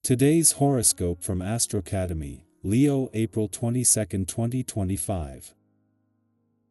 Today's horoscope from Astrocademy, Leo, April 22, 2025.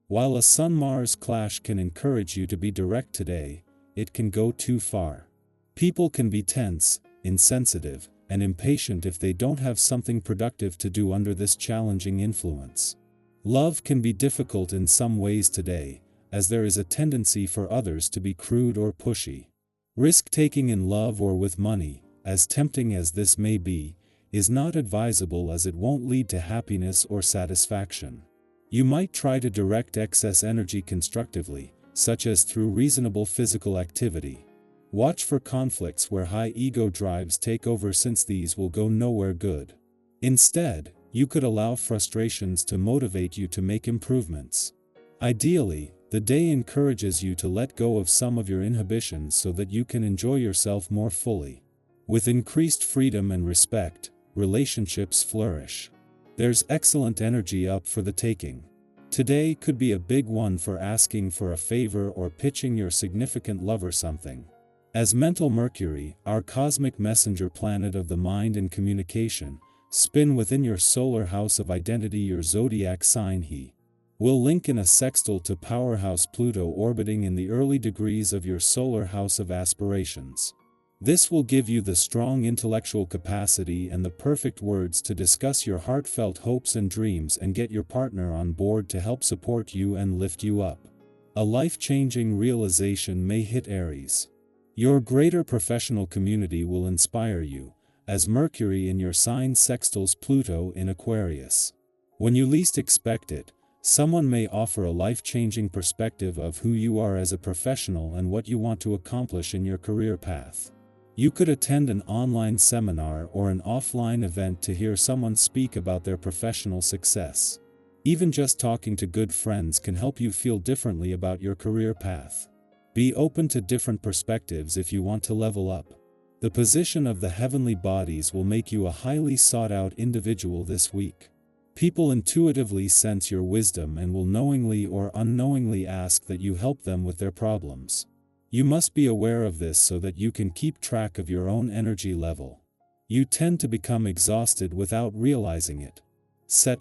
While a Sun-Mars clash can encourage you to be direct today, it can go too far. People can be tense, insensitive, and impatient if they don't have something productive to do under this challenging influence. Love can be difficult in some ways today, as there is a tendency for others to be crude or pushy. Risk-taking in love or with money, as tempting as this may be, is not advisable as it won't lead to happiness or satisfaction. You might try to direct excess energy constructively, such as through reasonable physical activity. Watch for conflicts where high ego drives take over, since these will go nowhere good. Instead, you could allow frustrations to motivate you to make improvements. Ideally, the day encourages you to let go of some of your inhibitions so that you can enjoy yourself more fully. With increased freedom and respect, relationships flourish. There's excellent energy up for the taking. Today could be a big one for asking for a favor or pitching your significant lover something. As mental Mercury, our cosmic messenger planet of the mind and communication, spin within your solar house of identity, your zodiac sign, he will link in a sextile to powerhouse Pluto orbiting in the early degrees of your solar house of aspirations. This will give you the strong intellectual capacity and the perfect words to discuss your heartfelt hopes and dreams and get your partner on board to help support you and lift you up. A life-changing realization may hit Aries. Your greater professional community will inspire you, as Mercury in your sign sextiles Pluto in Aquarius. When you least expect it, someone may offer a life-changing perspective of who you are as a professional and what you want to accomplish in your career path. You could attend an online seminar or an offline event to hear someone speak about their professional success. Even just talking to good friends can help you feel differently about your career path. Be open to different perspectives if you want to level up. The position of the heavenly bodies will make you a highly sought-out individual this week. People intuitively sense your wisdom and will knowingly or unknowingly ask that you help them with their problems. You must be aware of this so that you can keep track of your own energy level. You tend to become exhausted without realizing it. Set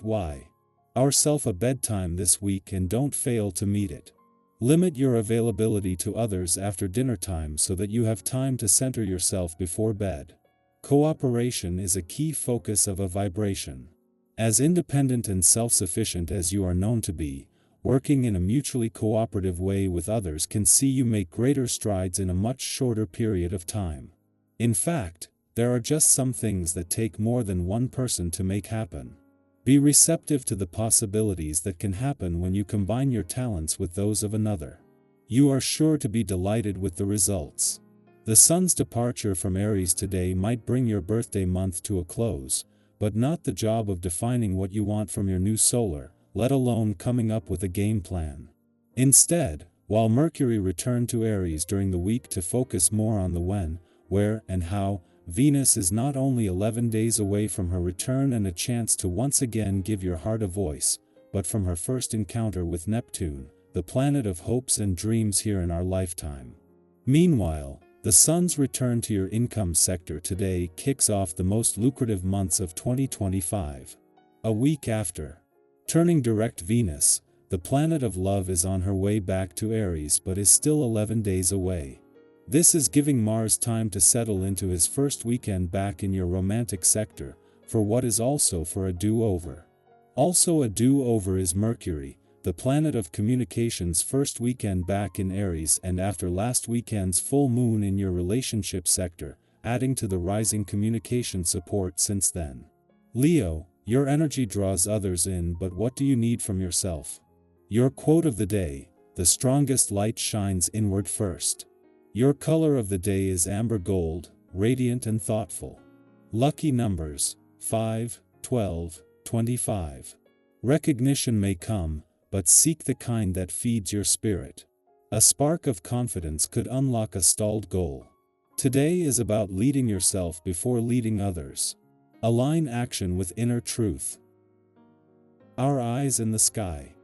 yourself a bedtime this week and don't fail to meet it. Limit your availability to others after dinner time so that you have time to center yourself before bed. Cooperation is a key focus of a vibration. As independent and self-sufficient as you are known to be, working in a mutually cooperative way with others can see you make greater strides in a much shorter period of time. In fact, there are just some things that take more than one person to make happen. Be receptive to the possibilities that can happen when you combine your talents with those of another. You are sure to be delighted with the results. The Sun's departure from Aries today might bring your birthday month to a close, but not the job of defining what you want from your new solar, let alone coming up with a game plan. Instead, while Mercury returned to Aries during the week to focus more on the when, where, and how, Venus is not only 11 days away from her return and a chance to once again give your heart a voice, but from her first encounter with Neptune, the planet of hopes and dreams here in our lifetime. Meanwhile, the Sun's return to your income sector today kicks off the most lucrative months of 2025. A week after turning direct, Venus, the planet of love, is on her way back to Aries but is still 11 days away. This is giving Mars time to settle into his first weekend back in your romantic sector, for what is also for a do-over. Also a do-over is Mercury, the planet of communication's first weekend back in Aries and after last weekend's full moon in your relationship sector, adding to the rising communication support since then. Leo, your energy draws others in, but what do you need from yourself? Your quote of the day: the strongest light shines inward first. Your color of the day is amber gold, radiant and thoughtful. Lucky numbers: 5, 12, 25. Recognition may come, but seek the kind that feeds your spirit. A spark of confidence could unlock a stalled goal. Today is about leading yourself before leading others. Align action with inner truth. Our eyes in the sky.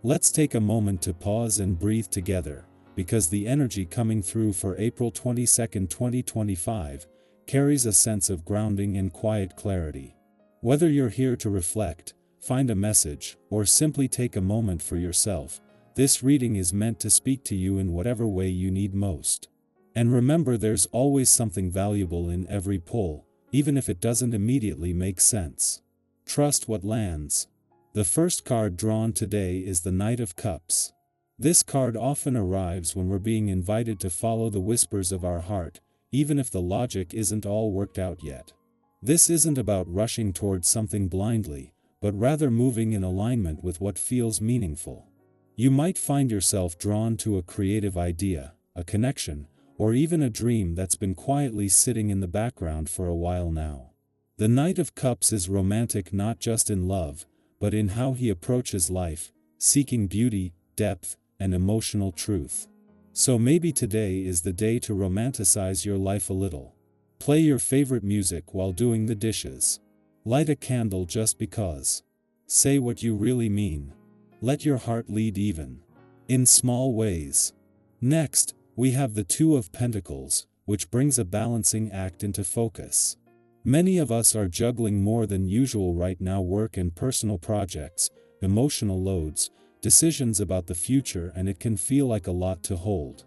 Let's take a moment to pause and breathe together, because the energy coming through for April 22, 2025, carries a sense of grounding and quiet clarity. Whether you're here to reflect, find a message, or simply take a moment for yourself, this reading is meant to speak to you in whatever way you need most. And remember, there's always something valuable in every pull, even if it doesn't immediately make sense. Trust what lands. The first card drawn today is the Knight of Cups. This card often arrives when we're being invited to follow the whispers of our heart, even if the logic isn't all worked out yet. This isn't about rushing towards something blindly, but rather moving in alignment with what feels meaningful. You might find yourself drawn to a creative idea, a connection, or even a dream that's been quietly sitting in the background for a while now. The Knight of Cups is romantic not just in love, but in how he approaches life, seeking beauty, depth, and emotional truth. So maybe today is the day to romanticize your life a little. Play your favorite music while doing the dishes. Light a candle just because. Say what you really mean. Let your heart lead even in small ways. Next, we have the Two of Pentacles, which brings a balancing act into focus. Many of us are juggling more than usual right now: work and personal projects, emotional loads, decisions about the future, and it can feel like a lot to hold.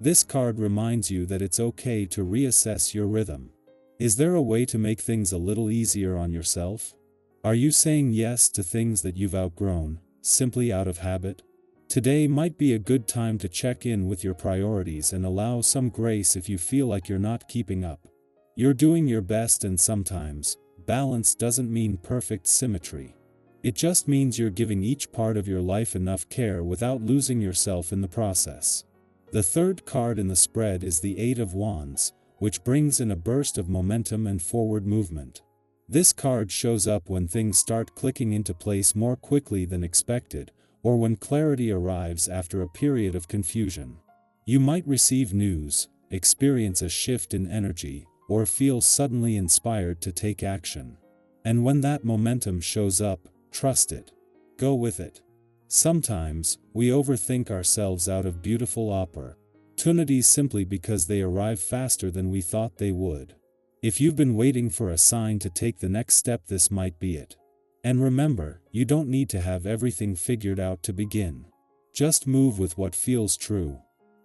This card reminds you that it's okay to reassess your rhythm. Is there a way to make things a little easier on yourself? Are you saying yes to things that you've outgrown, simply out of habit? Today might be a good time to check in with your priorities and allow some grace if you feel like you're not keeping up. You're doing your best, and sometimes, balance doesn't mean perfect symmetry. It just means you're giving each part of your life enough care without losing yourself in the process. The third card in the spread is the Eight of Wands, which brings in a burst of momentum and forward movement. This card shows up when things start clicking into place more quickly than expected, or when clarity arrives after a period of confusion. You might receive news, experience a shift in energy, or feel suddenly inspired to take action. And when that momentum shows up, trust it. Go with it. Sometimes, we overthink ourselves out of beautiful opportunities simply because they arrive faster than we thought they would. If you've been waiting for a sign to take the next step, this might be it. And remember, you don't need to have everything figured out to begin. Just move with what feels true.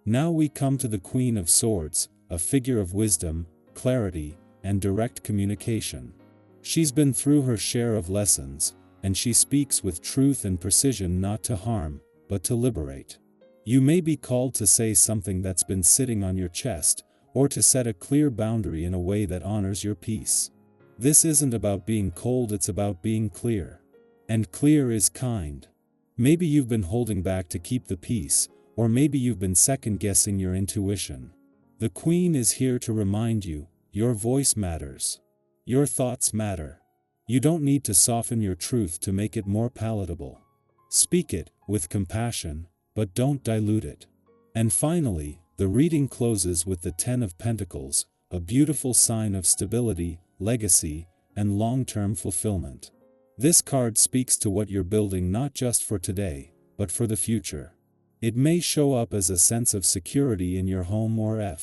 Now we come to the Queen of Swords, a figure of wisdom, clarity, and direct communication. She's been through her share of lessons, and she speaks with truth and precision, not to harm, but to liberate. You may be called to say something that's been sitting on your chest, or to set a clear boundary in a way that honors your peace. This isn't about being cold, it's about being clear. And clear is kind. Maybe you've been holding back to keep the peace, or maybe you've been second-guessing your intuition. The Queen is here to remind you, your voice matters. Your thoughts matter. You don't need to soften your truth to make it more palatable. Speak it with compassion, but don't dilute it. And finally, the reading closes with the Ten of Pentacles, a beautiful sign of stability, legacy, and long-term fulfillment. This card speaks to what you're building, not just for today, but for the future. It may show up as a sense of security in your home or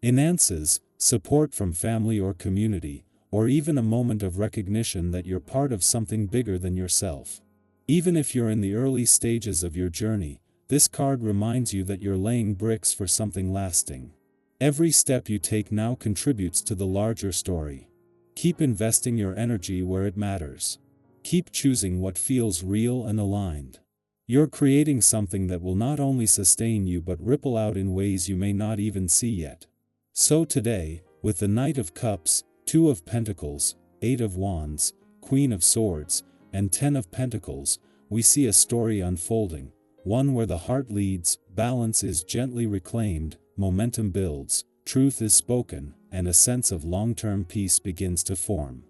finances, support from family or community, or even a moment of recognition that you're part of something bigger than yourself. Even if you're in the early stages of your journey, this card reminds you that you're laying bricks for something lasting. Every step you take now contributes to the larger story. Keep investing your energy where it matters. Keep choosing what feels real and aligned. You're creating something that will not only sustain you but ripple out in ways you may not even see yet. So today, with the Knight of Cups, Two of Pentacles, Eight of Wands, Queen of Swords, and Ten of Pentacles, we see a story unfolding, one where the heart leads, balance is gently reclaimed, momentum builds, truth is spoken, and a sense of long-term peace begins to form.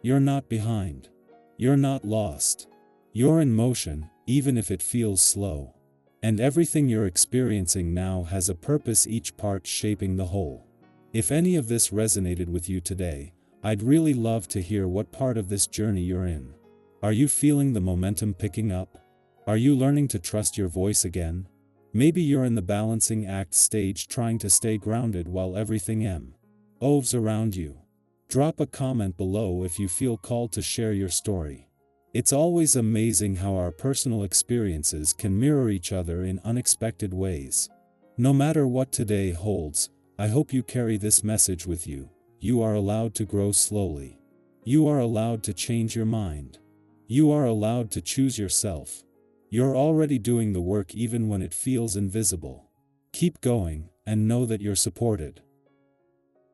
You're not behind. You're not lost. You're in motion, even if it feels slow. And everything you're experiencing now has a purpose, each part shaping the whole. If any of this resonated with you today, I'd really love to hear what part of this journey you're in. Are you feeling the momentum picking up? Are you learning to trust your voice again? Maybe you're in the balancing act stage, trying to stay grounded while everything moves around you. Drop a comment below if you feel called to share your story. It's always amazing how our personal experiences can mirror each other in unexpected ways. No matter what today holds, I hope you carry this message with you. You are allowed to grow slowly. You are allowed to change your mind. You are allowed to choose yourself. You're already doing the work even when it feels invisible. Keep going, and know that you're supported.